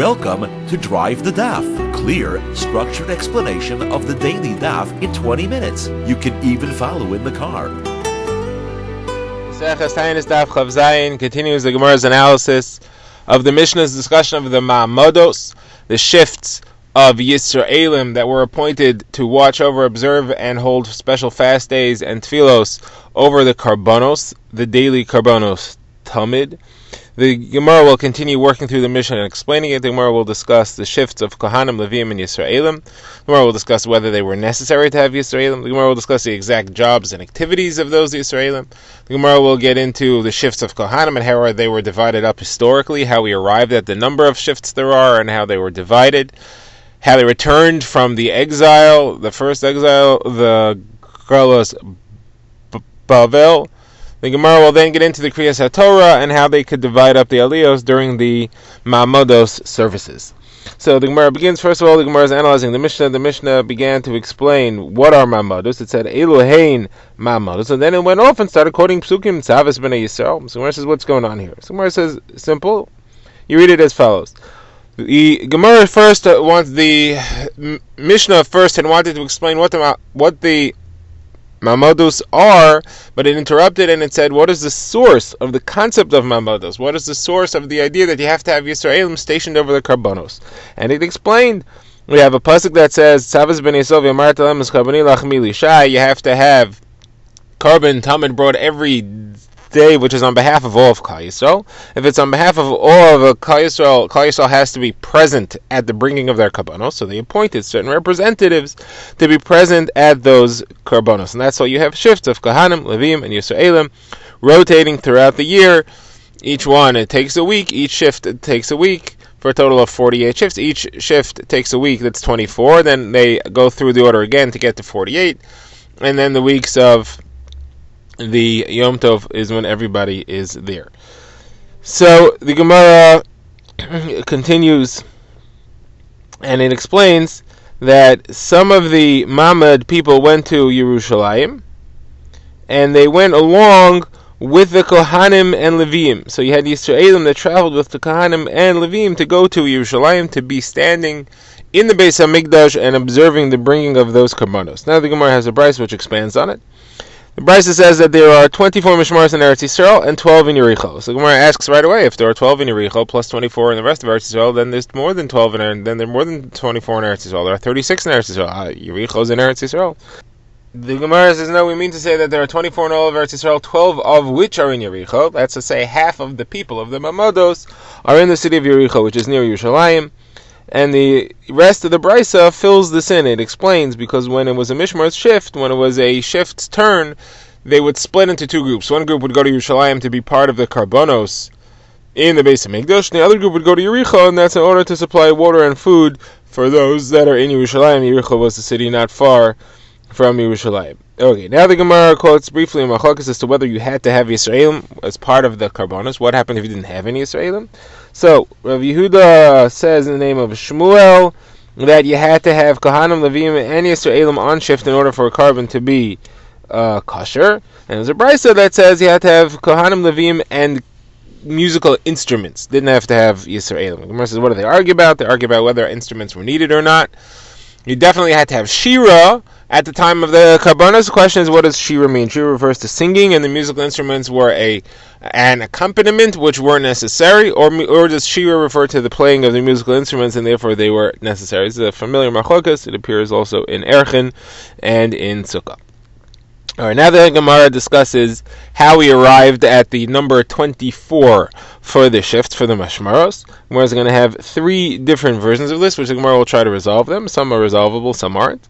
Welcome to Drive the Daf. Clear, structured explanation of the daily Daf in 20 minutes. You can even follow in the car. Taanis Daf continues the Gemara's analysis of the Mishnah's discussion of the Ma'amodos, the shifts of Yisraelim that were appointed to watch over, observe, and hold special fast days and tfilos over the Karbonos, the daily Karbonos Talmud. The Gemara will continue working through the Mishnah and explaining it. The Gemara will discuss the shifts of Kohanim, Levim, and Yisraelim. The Gemara will discuss whether they were necessary to have Yisraelim. The Gemara will discuss the exact jobs and activities of those Yisraelim. The Gemara will get into the shifts of Kohanim and how they were divided up historically, how we arrived at the number of shifts there are, and how they were divided, how they returned from the exile, the first exile, the Galos Bavel. The Gemara will then get into the Kriyas HaTorah and how they could divide up the Aliyos during the Ma'amodos services. So the Gemara begins, first of all, the Gemara is analyzing the Mishnah. The Mishnah began to explain what are Ma'amodos. It said, Elohein Ma'amodos, and then it went off and started quoting Psukim, Tzavis B'nai Yisrael. So the Gemara says, what's going on here? So the Gemara says, simple. You read it as follows. The Gemara first wants the Mishnah first and wanted to explain what the Ma'amodos are, but it interrupted and it said, what is the source of the concept of Ma'amodos? What is the source of the idea that you have to have Yisraelim stationed over the Karbonos? And it explained, we have a pasuk that says, Tzavas ben Yisov yamar talem es karboni lachmi lishai. You have to have carbon Talmud brought every day, which is on behalf of all of Klal Yisrael. If it's on behalf of all of Klal Yisrael has to be present at the bringing of their karbonos. So they appointed certain representatives to be present at those karbonos, and that's why you have shifts of Kohanim, Levim, and Yisraelim rotating throughout the year. Each one it takes a week. Each shift it takes a week for a total of 48 shifts. Each shift takes a week. That's 24. Then they go through the order again to get to 48, and then the weeks of the Yom Tov is when everybody is there. So the Gemara continues and it explains that some of the Mamad people went to Yerushalayim and they went along with the Kohanim and Levim. So you had Yisraelim that traveled with the Kohanim and Levim to go to Yerushalayim to be standing in the Beis HaMikdash and observing the bringing of those karbanos. Now the Gemara has a brayso which expands on it. The brayso says that there are 24 mishmaros in Eretz Yisrael and 12 in Yericho. So the Gemara asks right away, if there are 12 in Yericho plus 24 in the rest of Eretz Yisrael, then there's more than 12 in then there are more than 24 in Eretz Yisrael. There are 36 in Eretz Yisrael. Yericho's in Eretz Yisrael. The Gemara says, no, we mean to say that there are 24 in all of Eretz Yisrael, 12 of which are in Yericho. That's to say, half of the people of the Ma'amodos are in the city of Yericho, which is near Yerushalayim. And the rest of the brayso fills this in. It explains, because when it was a mishmar's shift, when it was a shift's turn, they would split into two groups. One group would go to Yerushalayim to be part of the karbonos in the Beis HaMikdash, and the other group would go to Yericho, and that's in order to supply water and food for those that are in Yerushalayim. Yericho was the city not far from Yerushalayim. Okay, now the Gemara quotes briefly in Machlokes as to whether you had to have Yisraelim as part of the karbonos. What happened if you didn't have any Yisraelim? So, Rav Yehuda says in the name of Shmuel that you had to have Kohanim, Levim, and Yisraelim on shift in order for a carbon to be kosher. And there's a brayso that says you had to have Kohanim, Levim, and musical instruments. Didn't have to have Yisraelim. The Gemara says, what do they argue about? They argue about whether instruments were needed or not. You definitely had to have Shira at the time of the karbonos. The question is, what does Shira mean? Shira refers to singing, and the musical instruments were an accompaniment which weren't necessary, or does Shira refer to the playing of the musical instruments and therefore they were necessary? It's a familiar machlokes. It appears also in Erchin and in Sukkah. Alright, now the Gemara discusses how we arrived at the number 24 for the shift, for the mashmaros. The Gemara is going to have three different versions of this, which the Gemara will try to resolve them. Some are resolvable, some aren't.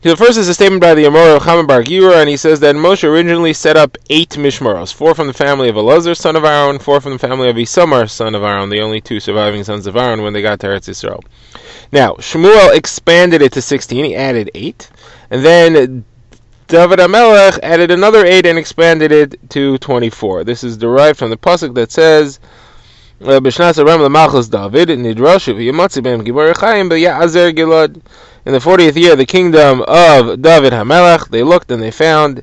The first is a statement by the Amor of Chaim Bar Gira, and he says that Moshe originally set up 8 mishmaros, 4 from the family of Elazar, son of Aaron, 4 from the family of Isamar, son of Aaron, the only 2 surviving sons of Aaron when they got to Eretz Yisrael. Now, Shmuel expanded it to 16, he added 8, and then David HaMelech added another 8 and expanded it to 24. This is derived from the pasuk that says, B'shnas Aram l'malchus David, nidrashu v'yamatzi b'hem gibor chaim b'ya'azer gilad. In the 40th year of the kingdom of David HaMelech, they looked and they found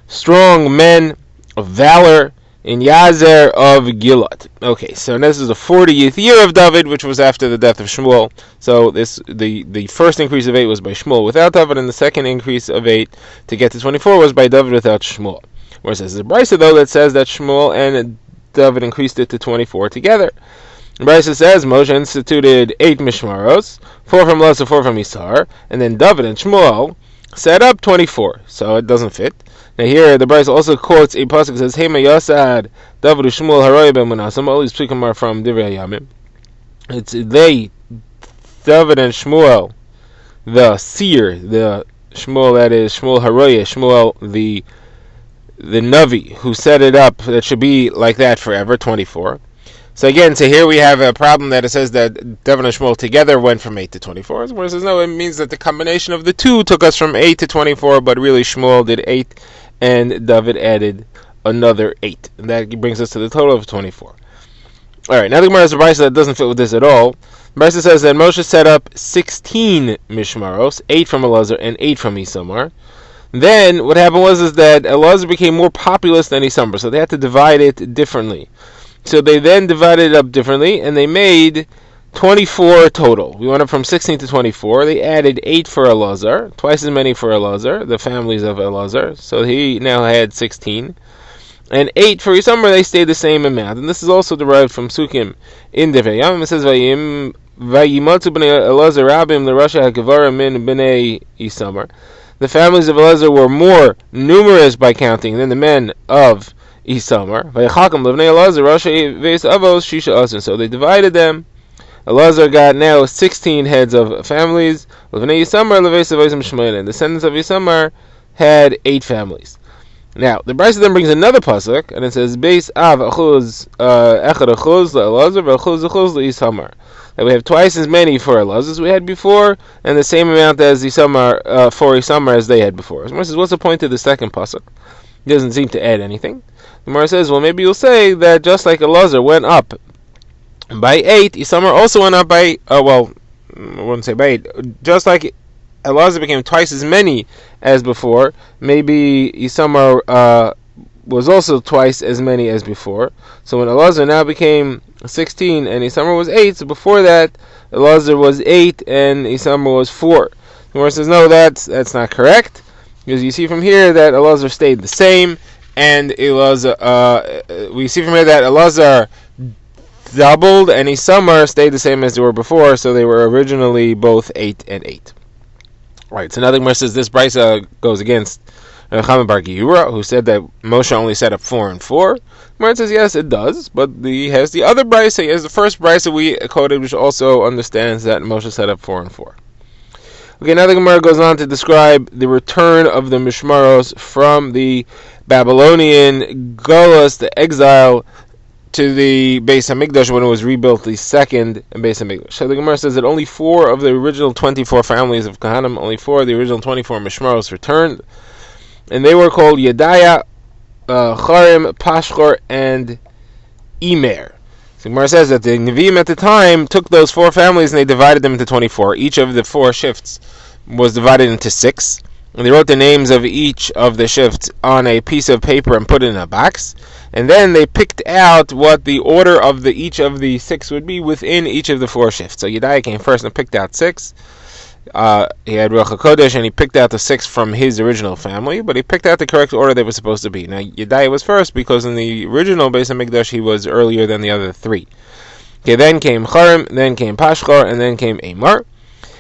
strong men of valor in Yazer of Gilad. Okay, so this is the 40th year of David, which was after the death of Shmuel. So the first increase of 8 was by Shmuel without David, and the second increase of 8 to get to 24 was by David without Shmuel. Whereas there's a Brisa though that says that Shmuel and David increased it to 24 together. The Brisa says Moshe instituted 8 mishmaros, 4 from Lezer, 4 from Yisar, and then David and Shmuel set up 24. So it doesn't fit. Now here the Brisa also quotes a pasuk that says, "Hema Yasad David Shmuel Haroy ben Menashem." All these psukim are from Divrei Hayamim. It's they, David and Shmuel, the seer, the Shmuel that is Shmuel Haroy, Shmuel the Navi who set it up. That should be like that forever, 24. So again, so here we have a problem that it says that David and Shmuel together went from 8 to 24. Whereas it says no, it means that the combination of the two took us from 8 to 24, but really Shmuel did 8 and David added another 8. And that brings us to the total of 24. Alright, now the Gemara has a Brisa that doesn't fit with this at all. The Brisa says that Moshe set up 16 mishmaros, 8 from Elazar and 8 from Isamar. Then what happened was that Elazar became more populous than Isamar, so they had to divide it differently. So they then divided it up differently, and they made 24 total. We went up from 16 to 24. They added 8 for Elazar, twice as many for Elazar, the families of Elazar. So he now had 16. And 8 for Isamar, they stayed the same amount. And this is also derived from Sukkim in Divrei Hayamim. It says, Vayimatu b'nei Elazar rabim l'rasha ha'gevara min b'nei Isamar. The families of Elazar were more numerous by counting than the men of Isamar. So they divided them. Elazar got now 16 heads of families. And the descendants of Isamar had 8 families. Now, the Brisa then brings another pasuk, and it says, Beis av achuz echad achuz le'Elazar v'achuz achuz le'Isamar. That we have twice as many for Elazar as we had before, and the same amount as Isamar for Isamar as they had before. So says, what's the point of the second pasuk? It doesn't seem to add anything. The Gemara says, well, maybe you'll say that just like Elazar went up by 8, Isamar also went up by, I wouldn't say by 8. Just like Elazar became twice as many as before, maybe Isamar was also twice as many as before. So when Elazar now became 16 and Isamar was 8, so before that, Elazar was 8 and Isamar was 4. The Gemara says, no, that's not correct, because you see from here that Elazar stayed the same, and Elazar, we see from here that Elazar doubled and Isamar stayed the same as they were before, so they were originally both 8 and 8. Right, so now the Gemara says this Brisa goes against Chaim Bar Giyura, who said that Moshe only set up 4 and 4. Gemara says yes, it does, but he has the other Brisa, he has the first Brisa we quoted, which also understands that Moshe set up 4 and 4. Okay, now the Gemara goes on to describe the return of the Mishmaros from the Babylonian Golas, the exile, to the Beis HaMikdash when it was rebuilt, the second Beis HaMikdash. So the Gemara says that only 4 of the original 24 families of Kohanim, only 4 of the original 24 Mishmaros returned, and they were called Yedaya, Charim, Pashchor, and Imer. So Gemara says that the Nevi'im at the time took those 4 families and they divided them into 24. Each of the 4 shifts was divided into 6. And they wrote the names of each of the shifts on a piece of paper and put it in a box. And then they picked out what the order of each of the 6 would be within each of the 4 shifts. So Yedaya came first and picked out 6. He had Ruach HaKodesh and he picked out the 6 from his original family, but he picked out the correct order they were supposed to be. Now Yedaya was first because in the original Beis HaMikdash he was earlier than the other 3. Okay, then came Charim, then came Pashchor, and then came Amar.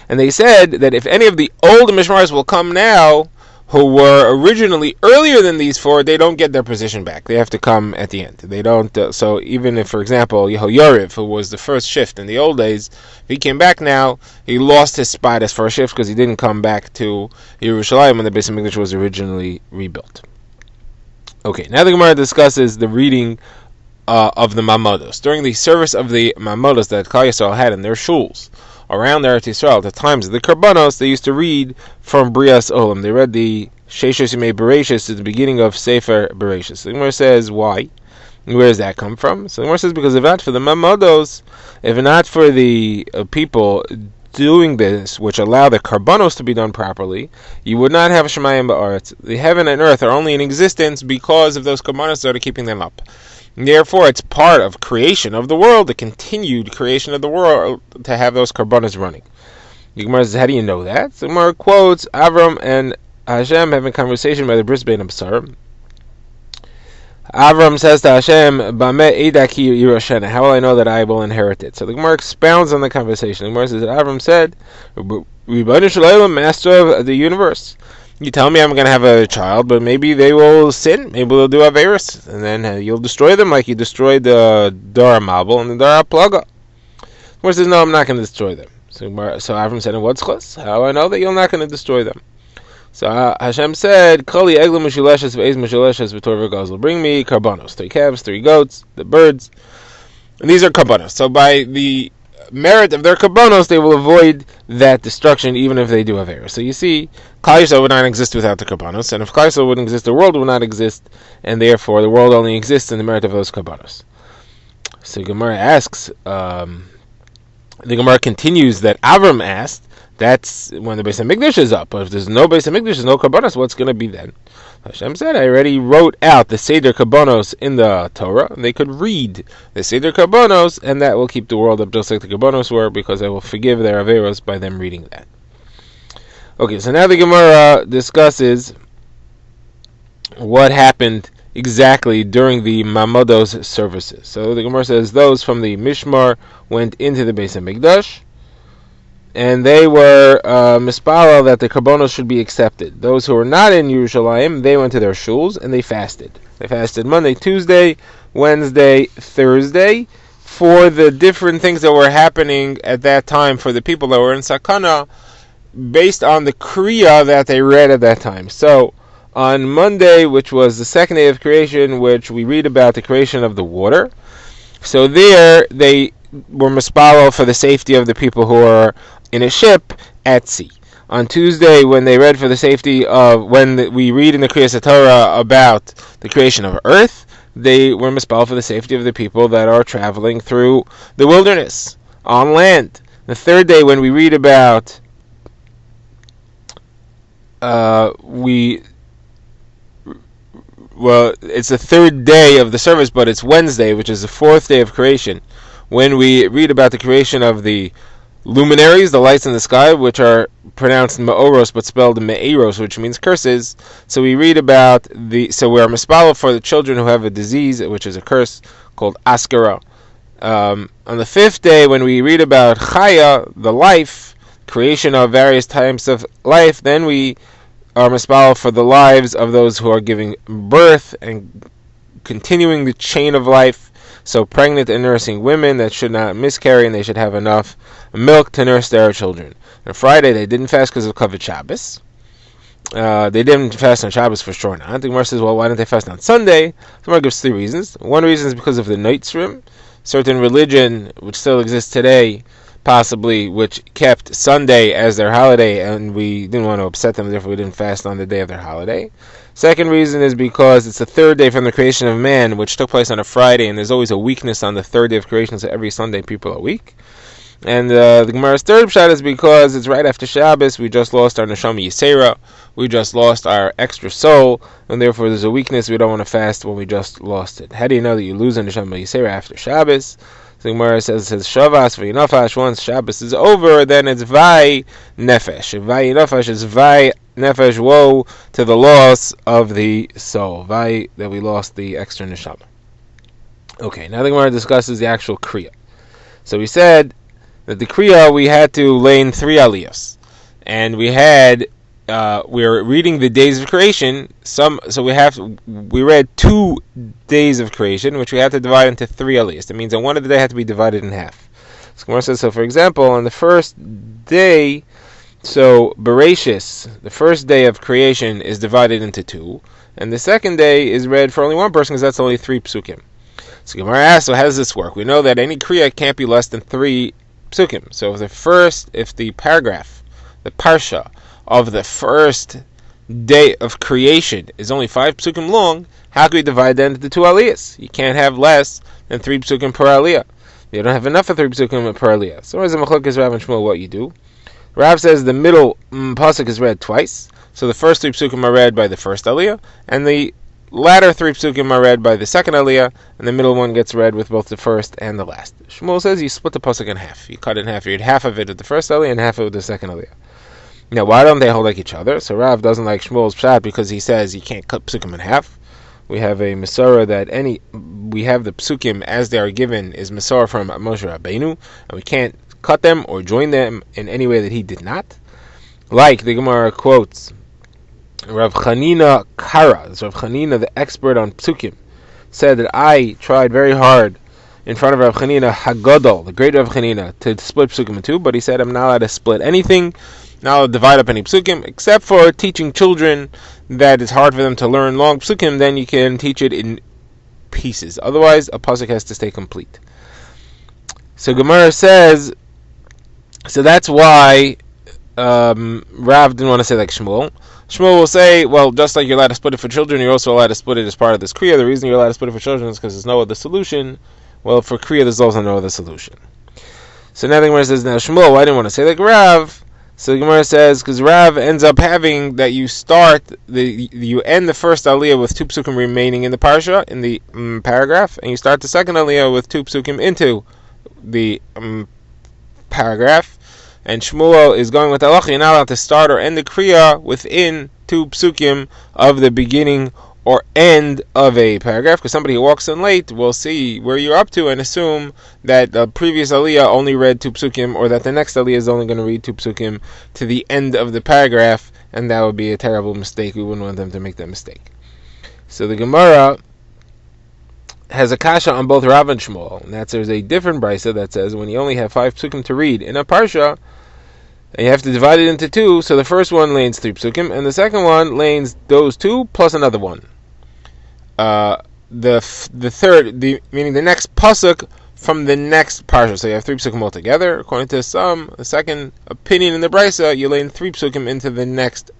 And they said that if any of the old Mishmaros will come now, who were originally earlier than these 4, they don't get their position back. They have to come at the end. They don't. So even if, for example, Yehoyariv, who was the first shift in the old days, if he came back now, he lost his spot as first shift because he didn't come back to Yerushalayim when the Beis HaMikdash was originally rebuilt. Okay, now the Gemara discusses the reading of the Mamodos. During the service of the Mamodos that Klal Yisrael had in their shuls around Eretz Yisrael, at the times of the Karbanos, they used to read from Brias Olam. They read the Sheishos Yimei Bereshis at the beginning of Sefer Bereshis. The Gemara says, why? Where does that come from? So the Gemara says, because if not for the Mamodos, if not for the people doing this, which allow the karbanos to be done properly, you would not have Shemayim Ba'aretz. The heaven and earth are only in existence because of those karbanos that are keeping them up. And therefore, it's part of creation of the world, the continued creation of the world, to have those karbanos running. The Gemara says, how do you know that? So the Gemara quotes Avram and Hashem having a conversation by the Bris Bein Absar. Avram says to Hashem, "Bameh edaki yiroshena." How will I know that I will inherit it? So the Gemara expounds on the conversation. The Gemara says that Avram said, "Ribono shel olam, master of the universe, you tell me I'm going to have a child, but maybe they will sin, maybe they'll do averis, and then you'll destroy them like you destroyed the Dara Mabel and the Dara Plaga." The Gemara says, "No, I'm not going to destroy them." So Avram said, "And what's chus? How do I know that you're not going to destroy them?" So Hashem said, "Kali eglim mushuleshes ve'ez mushuleshes v'tor v'gazl." Bring me karbanos, 3 calves, 3 goats, the birds, and these are karbanos. So by the merit of their karbanos, they will avoid that destruction, even if they do have error. So you see, Klal Yisrael would not exist without the karbanos, and if Klal Yisrael wouldn't exist, the world would not exist, and therefore the world only exists in the merit of those karbanos. So Gemara asks, the Gemara continues that Avram asked. That's when the Beis HaMikdash is up. But if there's no Beis HaMikdash, there's no Karbanos, what's going to be then? Hashem said, I already wrote out the Seder Karbanos in the Torah, and they could read the Seder Karbanos, and that will keep the world up just like the Karbanos were, because I will forgive their Averos by them reading that. Okay, so now the Gemara discusses what happened exactly during the Mamodos services. So the Gemara says, those from the Mishmar went into the Beis HaMikdash, and they were mispalel that the karbonos should be accepted. Those who were not in Yerushalayim, they went to their shuls and they fasted. They fasted Monday, Tuesday, Wednesday, Thursday, for the different things that were happening at that time for the people that were in Sakana, based on the Kriya that they read at that time. So, on Monday, which was the second day of creation, which we read about the creation of the water, so there they were mispalel for the safety of the people who are in a ship at sea. On Tuesday, when they read for the safety of, we read in the Kriyas Torah about the creation of earth, they were mispalel for the safety of the people that are traveling through the wilderness, on land. The third day, when we read about, it's the third day of the service, but it's Wednesday, which is the fourth day of creation, when we read about the creation of the luminaries, the lights in the sky, which are pronounced Ma'oros but spelled Me'eros, which means curses. So we read about so we are mispalel for the children who have a disease, which is a curse, called Askara. On the fifth day, when we read about Chaya, the life, creation of various types of life, then we are mispalel for the lives of those who are giving birth and continuing the chain of life. So pregnant and nursing women that should not miscarry, and they should have enough milk to nurse their children. On Friday, they didn't fast because of Kavod Shabbos. They didn't fast on Shabbos for sure not. The Gemara says, well, why didn't they fast on Sunday? The Gemara gives 3 reasons. One reason is because of the Noitzrim. Certain religion, which still exists today, possibly, which kept Sunday as their holiday, and we didn't want to upset them, therefore we didn't fast on the day of their holiday. Second reason is because it's the third day from the creation of man, which took place on a Friday, and there's always a weakness on the third day of creation, so every Sunday people are weak. And the Gemara's third pshat is because it's right after Shabbos, we just lost our Neshama Yisera, we just lost our extra soul, and therefore there's a weakness, we don't want to fast when we just lost it. How do you know that you lose a Neshama Yisera after Shabbos? The Gemara says Shavas v'yinafash. Once Shabbos is over, then it's Vai Nefesh. Vai Nefesh is Vai Nefesh, woe to the loss of the soul. Vai, that we lost the extra neshama. Okay, now the Gemara discusses the actual Kriya. So we said that the Kriya, we had to lay in 3 aliyos. And we had, we were reading the days of creation, so we read 2 days of creation, which we had to divide into 3 aliyos. That means that one of the day had to be divided in half. So Gemara says, so for example, on the first day, so Bereshis, the first day of creation, is divided into 2, and the second day is read for only 1 person, because that's only 3 psukim. So Gemara asks, so how does this work? We know that any kriya can't be less than 3 psukim. So if the paragraph, the parsha of the first day of creation is only 5 psukim long, how can we divide that into 2 aliyahs? You can't have less than 3 psukim per aliyah. You don't have enough of 3 psukim per aliyah. So where's the machlokes Rav and Shmuel what you do? Rav says the middle pasuk is read twice. So the first 3 psukim are read by the first aliyah, and the latter 3 psukim are read by the second aliyah, and the middle one gets read with both the first and the last. Shmuel says you split the pasuk in half. You cut it in half. You read half of it at the first aliyah and half of it with the second aliyah. Now, why don't they hold like each other? So Rav doesn't like Shmuel's pshat because he says you can't cut psukim in half. We have a Masorah that we have the psukim as they are given is Masorah from Moshe Rabbeinu, and we can't cut them or join them in any way that he did not. Like the Gemara quotes Rav Chanina Kara, Rav Chanina, the expert on psukim, said that I tried very hard in front of Rav Chanina Hagadol, the great Rav Chanina, to split psukim in two, but he said I'm not allowed to split anything, not allowed to divide up any psukim, except for teaching children that it's hard for them to learn long psukim, then you can teach it in pieces. Otherwise, a pasuk has to stay complete. So Gemara says, so that's why Rav didn't want to say like Shmuel. Shmuel will say, well, just like you're allowed to split it for children, you're also allowed to split it as part of this kriya. The reason you're allowed to split it for children is because there's no other solution. Well, for kriya, there's also no other solution. So now the Gemara says, now Shmuel, why didn't want to say like Rav? So the Gemara says, because Rav ends up having that you end the first aliyah with 2 psukim remaining in the parsha, in the paragraph, and you start the second aliyah with 2 psukim into the paragraph. And Shmuel is going with halacha, you're not allowed to start or end the kriya within 2 psukim of the beginning or end of a paragraph, because somebody who walks in late will see where you're up to and assume that the previous aliyah only read 2 psukim, or that the next aliyah is only going to read 2 psukim to the end of the paragraph, and that would be a terrible mistake. We wouldn't want them to make that mistake. So the Gemara has a kasha on both Rav and Shmuel, and there's a different brisa that says when you only have 5 psukim to read in a parsha, and you have to divide it into 2, so the first one lanes 3 psukim, and the second one lanes those 2 plus another one. The third, meaning the next pasuk from the next parsha. So you have 3 psukim altogether. According to some, the second opinion in the brisa, you lane 3 psukim into the next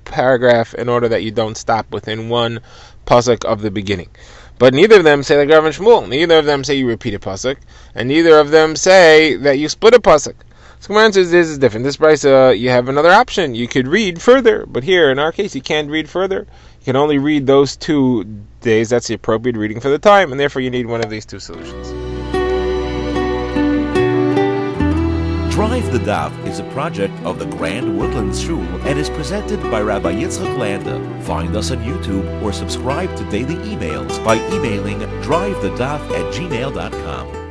paragraph in order that you don't stop within 1 pasuk of the beginning. But neither of them say like Rav and Shmuel. Neither of them say you repeat a pasuk, and neither of them say that you split a pasuk. So Gemara says this is different. This brisa, you have another option. You could read further, but here in our case, you can't read further. You can only read those 2 days. That's the appropriate reading for the time, and therefore you need one of these 2 solutions. Drive the Daf is a project of the Grand Woodlands Shul and is presented by Rabbi Yitzchak Landa. Find us on YouTube or subscribe to daily emails by emailing drivethedaf@gmail.com.